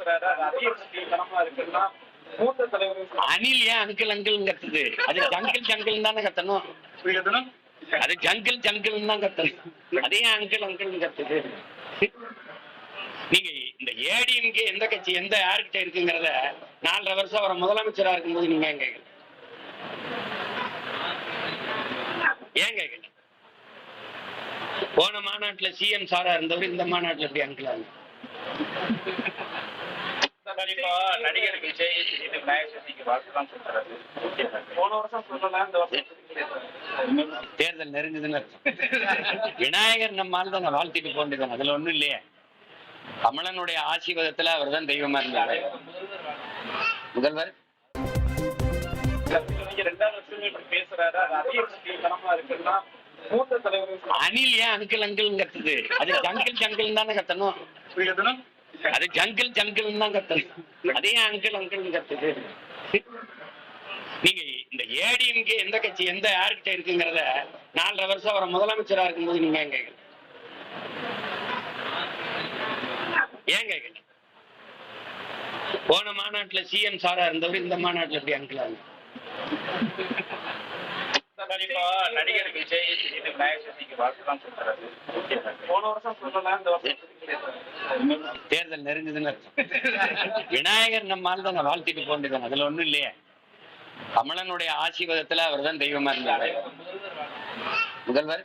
பேசுறாரு, அது அதிகமா இருக்குன்னா மூத்த தலைவர்கள் அணில் ஏன் அங்கிள் அங்கிள் கத்துது? அது ஜங்கிள் ஜங்கிள் தானே கத்தணும். அது ஜங்கிள் ஜங்கிள் தான் கத்தணும். அதே அங்கிள் அங்கிள் கத்துது. நீங்க இந்த ஏடிஎம்கே எந்த கட்சி எந்த யாருக்கிட்ட இருக்குங்கிறத 4.5 வருஷம் அவரை முதலமைச்சரா இருக்கும்போது நீங்க ஏன் கேட்கல? ஏன் கேட்கல? போன மாநாட்டுல சிஎம் சாரா இருந்தவர் இந்த மாநாட்டுல எப்படி அங்கிள் ஆகும்? நடிகர் விஜய் போன வருஷம் சொல்லலாம், இந்த வருஷம் தேர்தல் நெருங்குதுன்னு விநாயகர் நம்மால் தான் வாழ்த்திட்டு போண்டுதான், அதுல ஒண்ணும் இல்லையே. கமலனுடைய ஆசீர்வாதத்துல அவர் தான் தெய்வமா இருந்தாரு. முதல்வர் பேசுறாரு, அது அதிகமா இருக்குன்னா மூத்த தலைவர்கள் அணில் ஏன் அங்கிள் அங்கிள் கத்துது? அது ஜங்கிள் ஜங்கிள் தானே கத்தணும். அது ஜங்கிள் ஜங்கிள் தான் கத்தணும். அதே அங்கிள் அங்கிள் கத்துது. நீங்க இந்த ஏடிஎம்கே எந்த கட்சி எந்த யாருக்கிட்ட இருக்குங்கிறத 4.5 வருஷம் அவரை முதலமைச்சரா இருக்கும்போது நீங்க ஏன் கேட்கல? ஏன் கேட்கல? போன மாநாட்டுல சிஎம் சாரா இருந்தவர் இந்த மாநாட்டுல எப்படி அங்கிள் ஆகும்? நடிகர் விஜய் போன வருஷம் சொல்லலாம், இந்த வருஷம் தேர்தல் நெருங்குதுன்னு விநாயகர் நம்மால் தான் வாழ்த்திட்டு போண்டுதான், அதுல ஒண்ணும் இல்லையே. கமலனுடைய ஆசீர்வாதத்துல அவர் தான் தெய்வமா இருந்தாரு. முதல்வர்